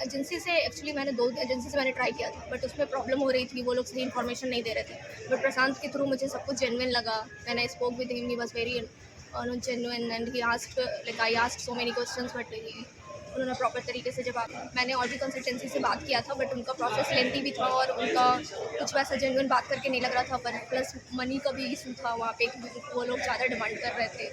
Agency से actually मैंने 2 agency से मैंने ट्राई किया था, बट उसमें प्रॉब्लम हो रही थी, वो लोग सही इन्फॉर्मेशन नहीं दे रहे थे। बट प्रशांत के थ्रू मुझे सब कुछ जेन्युइन लगा। When I spoke with him, he was very genuine and he asked, like I asked so many questions, but उन्होंने प्रॉपर तरीके से जवाब। मैंने और भी कंसल्टेंसी से बात किया था, बट उनका प्रोसेस लेंथी भी था और उनका कुछ वैसा जेन्युइन बात करके नहीं लग रहा था। पर प्लस मनी का भी इशू था वहाँ पे, वो लोग ज़्यादा डिमांड कर रहे थे।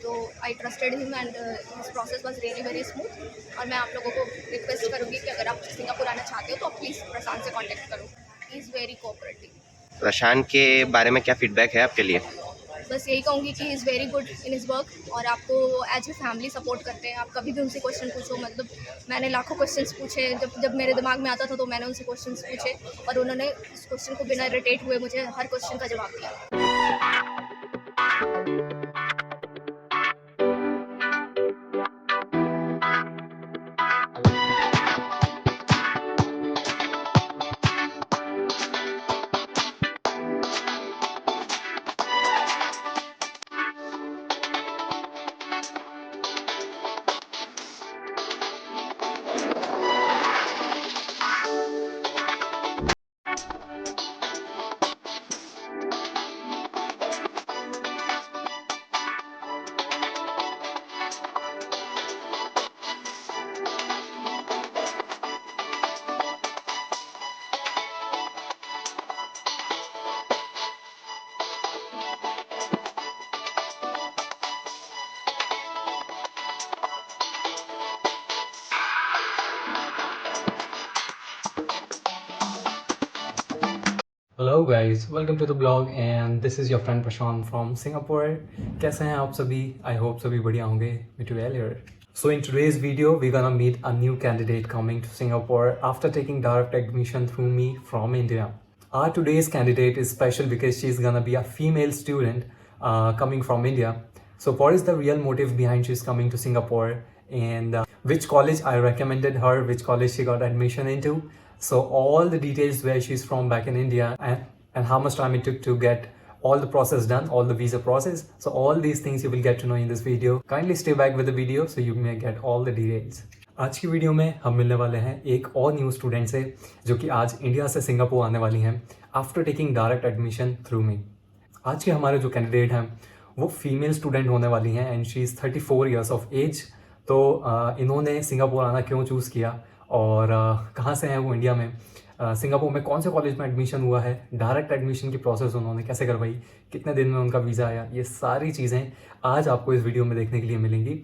तो आई trusted him and his process was really very smooth. और मैं आप लोगों को रिक्वेस्ट करूँगी कि अगर आप सिंगापुर आना चाहते हो तो आप प्लीज़ प्रशांत से कॉन्टैक्ट करो। He is very cooperative. Prashant के बारे में क्या फीडबैक है आपके लिए? बस यही कहूँगी कि ही is very good in his work और आपको एज ए फैमिली सपोर्ट करते हैं। आप कभी भी उनसे क्वेश्चन पूछो, मतलब मैंने लाखों क्वेश्चंस पूछे, जब जब मेरे दिमाग में आता था तो मैंने उनसे क्वेश्चंस पूछे और उन्होंने उस क्वेश्चन को बिना इरिटेट हुए मुझे हर क्वेश्चन का जवाब दिया। Hello guys, welcome to the blog and this is your friend Prashant from Singapore. कैसे हैं आप सभी? I hope सभी बढ़िया होंगे. Me too well here. So in today's video, we're gonna meet a new candidate coming to Singapore after taking direct admission through me from India. Our today's candidate is special because she's gonna be a female student coming from India. So what is the real motive behind she's coming to Singapore and which college I recommended her, which college she got admission into. So all the details where she's from back in India and how much time it took to get all the process done, all the visa process. So all these things you will get to know in this video. Kindly stay back with the video so you may get all the details. आज की video में हम मिलने वाले हैं एक और new student से जो कि आज इंडिया से सिंगापुर आने वाली हैं after taking direct admission through me. आज के हमारे जो कैंडिडेट हैं वो फीमेल स्टूडेंट होने वाली हैं and she is 34 years of age. तो इन्होंने सिंगापुर आना क्यों चूज़ किया और कहाँ से हैं वो इंडिया में, सिंगापुर में कौन से कॉलेज में एडमिशन हुआ है, डायरेक्ट एडमिशन की प्रोसेस उन्होंने कैसे करवाई, कितने दिन में उनका वीज़ा आया, ये सारी चीज़ें आज आपको इस वीडियो में देखने के लिए मिलेंगी।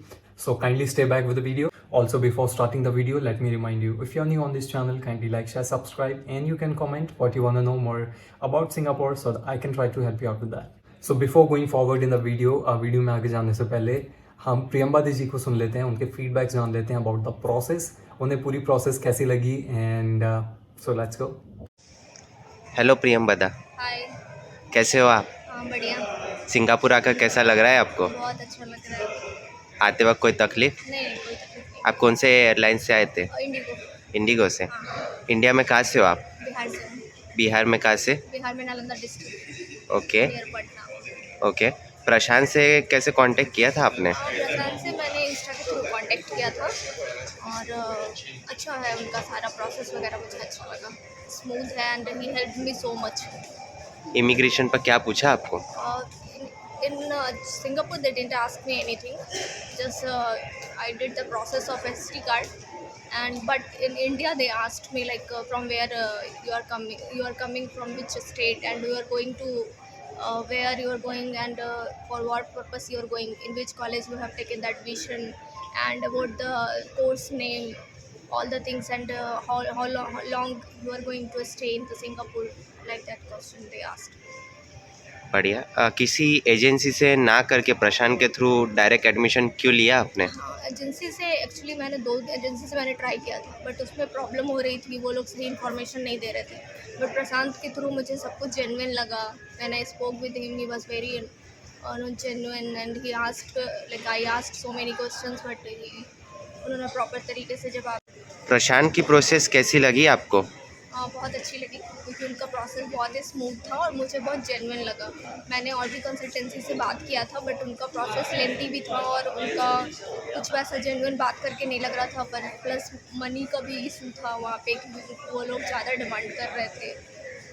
So kindly stay back with the video. Also before starting the video, let me remind you, if you're new on this channel, kindly like, share, subscribe and you can comment what you want to know more about Singapore so that I can try to help you out with that. So before going forward in the video, video में आगे जाने से पहले हम प्रियंबा दी जी को सुन लेते हैं, उनके फीडबैक जान लेते हैं अबाउट द प्रोसेस, उन्हें पूरी प्रोसेस कैसी लगी and so let's go. Hello Priyambada, hi. कैसे हो आप? हाँ बढ़िया। सिंगापुर आकर कैसा लग रहा है आपको? बहुत अच्छा लग रहा है। आते वक्त कोई तकलीफ? नहीं, कोई तकलीफ नहीं। आप कौन से एयरलाइन से आए थे? इंडिगो। इंडिगो से। हाँ, इंडिया में कहाँ से हो आप? बिहार से। बिहार में कहाँ से? बिहार में Nalanda district, okay near Patna. Okay. Prashant से कैसे कांटेक्ट किया था आपने? प्रशांत से मैंने इंस्टा के थ्रू कांटेक्ट किया था और अच्छा है उनका सारा प्रोसेस वगैरह, मुझे अच्छा लगा, स्मूथ है and he help me so much. Immigration पर क्या पूछा आपको? In Singapore they didn't ask me anything, just I did the process of SD card, and but in India they asked me like from where you are coming from which state and you are going to where you are going and for what purpose you are going, in which college you have taken the admission and about the course name, all the things and how long you are going to stay in the Singapore, like that question they asked. बढ़िया. किसी agency से ना करके प्रशांत के through direct admission क्यों लिया आपने? हाँ, एजेंसी से एक्चुअली मैंने 2 एजेंसी से मैंने ट्राई किया था, बट उसमें प्रॉब्लम हो रही थी, वो लोग सही इन्फॉर्मेशन नहीं दे रहे थे। बट प्रशांत के थ्रू मुझे सब कुछ जेन्युइन लगा। When I spoke with him, he was very genuine and he asked, like I asked so many questions, but उन्होंने प्रॉपर तरीके से जवाब। प्रशांत की प्रोसेस कैसी लगी आपको? बहुत अच्छी लगी क्योंकि उनका प्रोसेस बहुत ही स्मूथ था और मुझे बहुत जेन्युइन लगा। मैंने और भी कंसल्टेंसी से बात किया था बट उनका प्रोसेस लेंथी भी था और उनका कुछ वैसा जेन्युइन बात करके नहीं लग रहा था। पर प्लस मनी का भी इशू था वहाँ पे कि वो लोग ज़्यादा डिमांड कर रहे थे।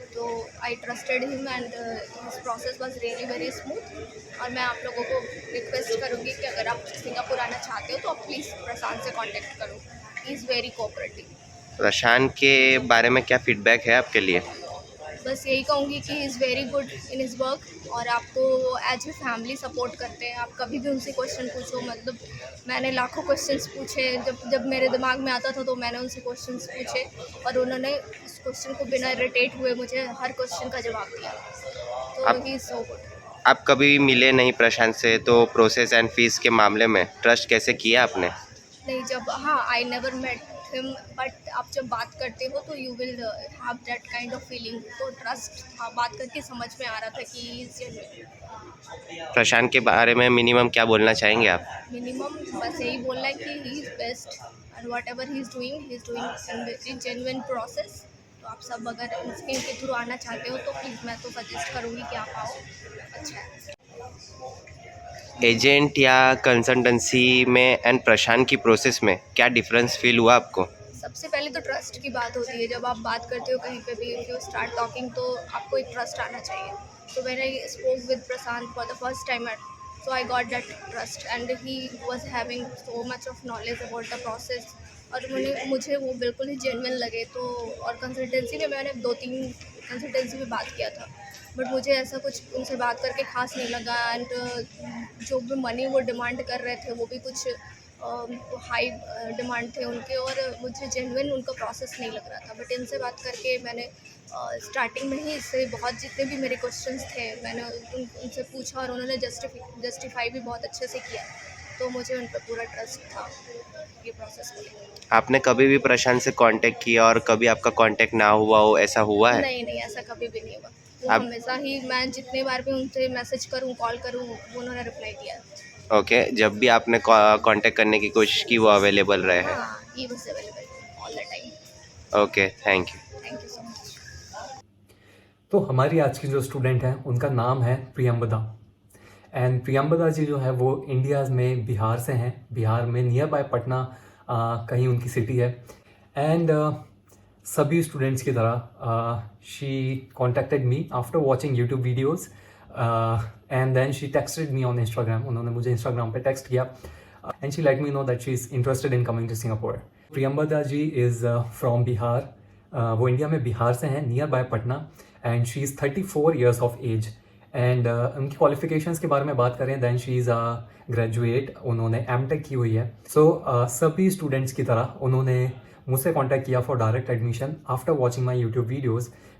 तो आई trusted him and his process was really very smooth. और मैं आप लोगों को रिक्वेस्ट करूँगी कि अगर आप सिंगापुर आना चाहते हो तो आप प्लीज़ प्रशांत से कांटेक्ट करो। He is very cooperative. Prashant के बारे में क्या फीडबैक है आपके लिए? बस यही कहूँगी कि is very good in his work और आपको एज ए फैमिली सपोर्ट करते हैं। आप कभी भी उनसे क्वेश्चन पूछो, मतलब मैंने लाखों क्वेश्चंस पूछे, जब मेरे दिमाग में आता था तो मैंने उनसे क्वेश्चंस पूछे और उन्होंने उस क्वेश्चन को बिना इरिटेट हुए मुझे हर क्वेश्चन का जवाब दिया। तो ही इज़ सो गुड। आप कभी मिले नहीं प्रशांत से, तो प्रोसेस एंड फीस के मामले में ट्रस्ट कैसे किया आपने? नहीं, जब हाँ I never met him but आप जब बात करते हो तो you will have that kind of feeling. तो ट्रस्ट था, बात करके समझ में आ रहा था कि ही इज़ जेन्युइन। प्रशांत के बारे में मिनिमम क्या बोलना चाहेंगे आप? मिनिमम बस यही बोलना है कि he is best and what ever he is doing in genuine process. तो आप सब अगर इनके थ्रू आना चाहते हो तो प्लीज़ मैं तो सजेस्ट करूँगी कि आप आओ। अच्छा है। एजेंट या कंसल्टेंसी में एंड प्रशांत की प्रोसेस में क्या डिफरेंस फील हुआ आपको? सबसे पहले तो ट्रस्ट की बात होती है। जब आप बात करते हो कहीं पे भी, इफ़ यू स्टार्ट टॉकिंग तो आपको एक ट्रस्ट आना चाहिए। तो when I spoke with Prashant for the first time so I got that trust and he was having so much of knowledge about the process और मुझे वो बिल्कुल ही जेन्युइन लगे। तो और कंसल्टेंसी में मैंने 2-3 कंसल्टेंसी में बात किया था बट मुझे ऐसा कुछ उनसे बात करके ख़ास नहीं लगा। एंड जो भी मनी वो डिमांड कर रहे थे वो भी कुछ हाई डिमांड थे उनके और मुझे जेन्युइन उनका प्रोसेस नहीं लग रहा था। बट इनसे बात करके मैंने स्टार्टिंग में ही इससे बहुत जितने भी मेरे क्वेश्चंस थे मैंने उनसे पूछा और उन्होंने जस्टिफाई भी बहुत अच्छे से किया। तो मुझे उन पर पूरा ट्रस्ट था ये प्रोसेस को लेकर। आपने कभी भी प्रशांत से कांटेक्ट किया और कभी आपका कांटेक्ट ना हुआ हो, ऐसा हुआ है? नहीं, ऐसा कभी भी नहीं हुआ। वो आप हमेशा ही, मैं जितने बार भी उनसे मैसेज करूँ, कॉल करूँ, वो उन्होंने रिप्लाई दिया। ओके, जब भी आपने कांटेक्ट करने की कोशिश की वो अवेलेबल रहे हैं? हाँ, he was available all the time. Okay, thank you. Thank you so much. तो हमारी आज की जो स्टूडेंट हैं उनका नाम है प्रियंबदा एंड प्रियंबदा जी जो है वो इंडिया में बिहार से हैं। बिहार में नियर बाय पटना कहीं उनकी सिटी है एंड सभी स्टूडेंट्स की तरह she contacted me after watching YouTube videos and then she texted me on Instagram. उन्होंने मुझे इंस्टाग्राम पे टेक्स्ट किया and she let me know that she is interested in coming to Singapore. Priyambada ji is from Bihar. वो India में बिहार से हैं, near by Patna and she is 34 years of age and उनकी qualifications के बारे में बात करें देन शी इज़ ग्रेजुएट। उन्होंने एमटेक की हुई है। सभी स्टूडेंट्स की तरह उन्होंने मुझसे कांटेक्ट किया for direct admission after watching my YouTube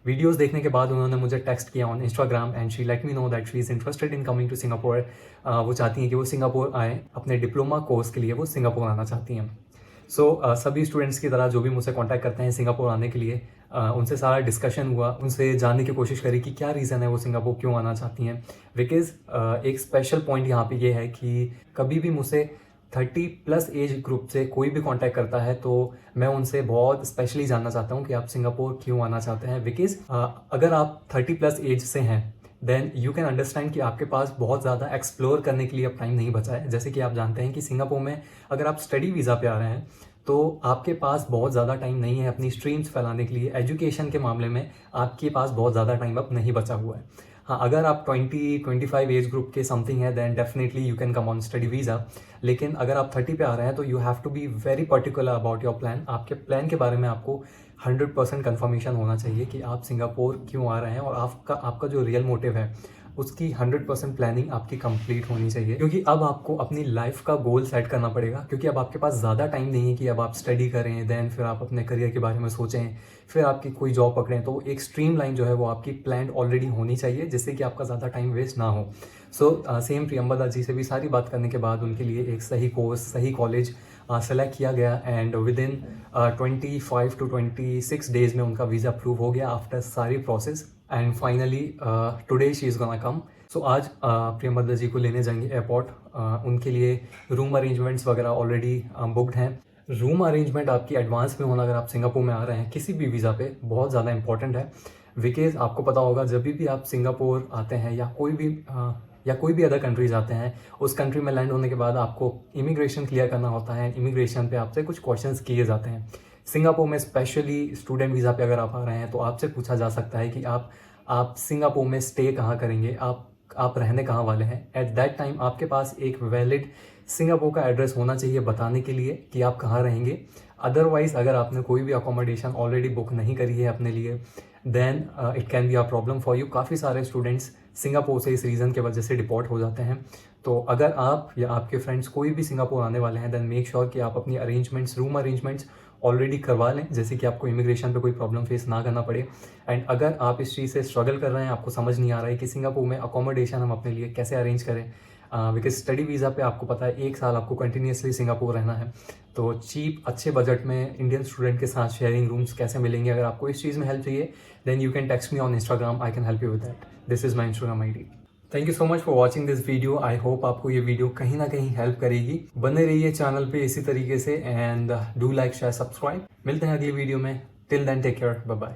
videos देखने के बाद उन्होंने मुझे टेक्स्ट किया on Instagram and she let me know that she is interested in coming to Singapore. वो चाहती हैं कि वो सिंगापुर आए, अपने डिप्लोमा कोर्स के लिए वो सिंगापुर आना चाहती हैं। सभी स्टूडेंट्स की तरह जो भी मुझसे कांटेक्ट करते हैं सिंगापुर आने के लिए, उनसे सारा डिस्कशन हुआ, उनसे जानने की कोशिश करी कि क्या रीज़न है वो सिंगापुर क्यों आना चाहती हैं। बिकॉज़ एक स्पेशल पॉइंट यहाँ पे ये है कि कभी भी मुझसे 30+ एज ग्रुप से कोई भी कांटेक्ट करता है तो मैं उनसे बहुत स्पेशली जानना चाहता हूँ कि आप सिंगापुर क्यों आना चाहते हैं। बिकॉज़ अगर आप 30+ एज से हैं देन यू कैन अंडरस्टैंड कि आपके पास बहुत ज़्यादा एक्सप्लोर करने के लिए अब टाइम नहीं बचा है। जैसे कि आप जानते हैं कि सिंगापुर में अगर आप स्टडी वीज़ा पे आ रहे हैं तो आपके पास बहुत ज़्यादा टाइम नहीं है अपनी स्ट्रीम्स फैलाने के लिए। एजुकेशन के मामले में आपके पास बहुत ज़्यादा टाइम अब नहीं बचा हुआ है। हाँ, अगर आप 20-25 एज ग्रुप के समथिंग है then definitely you can come on study visa. लेकिन अगर आप 30 पे आ रहे हैं तो you have to be very particular about your plan. आपके प्लान के बारे में आपको 100% कन्फर्मेशन होना चाहिए कि आप सिंगापुर क्यों आ रहे हैं और आपका जो रियल मोटिव है उसकी 100% प्लानिंग आपकी कंप्लीट होनी चाहिए। क्योंकि अब आपको अपनी लाइफ का गोल सेट करना पड़ेगा, क्योंकि अब आपके पास ज़्यादा टाइम नहीं है कि अब आप स्टडी करें देन फिर आप अपने करियर के बारे में सोचें, फिर आपकी कोई जॉब पकड़ें। तो एक स्ट्रीम लाइन जो है वो आपकी प्लान ऑलरेडी होनी चाहिए जिससे कि आपका ज़्यादा टाइम वेस्ट ना हो। सेम प्रियंबदा जी से भी सारी बात करने के बाद उनके लिए एक सही कोर्स, सही कॉलेज सेलेक्ट किया गया and within 25 to 26 days में उनका वीज़ा अप्रूव हो गया आफ्टर सारी process and finally today she is gonna come. So आज प्रियंबदा जी को लेने जाएंगे एयरपोर्ट। उनके लिए रूम अरेंजमेंट्स वगैरह ऑलरेडी बुकड हैं। रूम अरेंजमेंट आपकी एडवांस में होना अगर आप सिंगापुर में आ रहे हैं किसी भी वीज़ा पे बहुत ज़्यादा इंपॉर्टेंट है। बिकॉज आपको पता होगा जब भी आप सिंगापुर आते हैं या कोई भी अदर कंट्रीज आते हैं, उस कंट्री में लैंड होने के बाद आपको इमिग्रेशन क्लियर करना होता है। इमिग्रेशन पे आपसे कुछ क्वेश्चंस किए जाते हैं। सिंगापुर में स्पेशली स्टूडेंट वीज़ा पे अगर आप आ रहे हैं तो आपसे पूछा जा सकता है कि आप सिंगापुर में स्टे कहाँ करेंगे, आप रहने कहाँ वाले हैं। एट दैट टाइम आपके पास एक वैलिड सिंगापुर का एड्रेस होना चाहिए बताने के लिए कि आप कहाँ रहेंगे। अदरवाइज अगर आपने कोई भी अकोमोडेशन ऑलरेडी बुक नहीं करी है अपने लिए, then it can be a problem for you. काफ़ी सारे स्टूडेंट्स सिंगापुर से इस रीज़न की वजह से डिपोर्ट हो जाते हैं। तो अगर आप या आपके फ्रेंड्स कोई भी सिंगापुर आने वाले हैं, देन मेक श्योर कि आप अपनी रूम अरेंजमेंट्स ऑलरेडी करवा लें, जैसे कि आपको इमिग्रेशन पे कोई प्रॉब्लम फेस ना करना पड़े। एंड अगर आप इस चीज़ से स्ट्रगल कर रहे हैं, आपको समझ नहीं आ रहा है कि सिंगापुर में अकोमोडेशन हम अपने लिए कैसे अरेंज करें, बिकॉज स्टडी वीज़ा पे आपको पता है 1 साल आपको कंटिन्यूसली सिंगापुर रहना है। तो चीप अच्छे बजट में इंडियन स्टूडेंट के साथ शेयरिंग रूम्स कैसे मिलेंगे, अगर आपको इस चीज़ में हेल्प चाहिए then you can text me on Instagram, I can help you with that. This is my Instagram ID। Thank you so much for watching this video. I hope आपको ये video कहीं ना कहीं हेल्प करेगी। बने रहिए channel पे इसी तरीके से and do like share subscribe. मिलते हैं अगली वीडियो में। Till then take care, bye bye.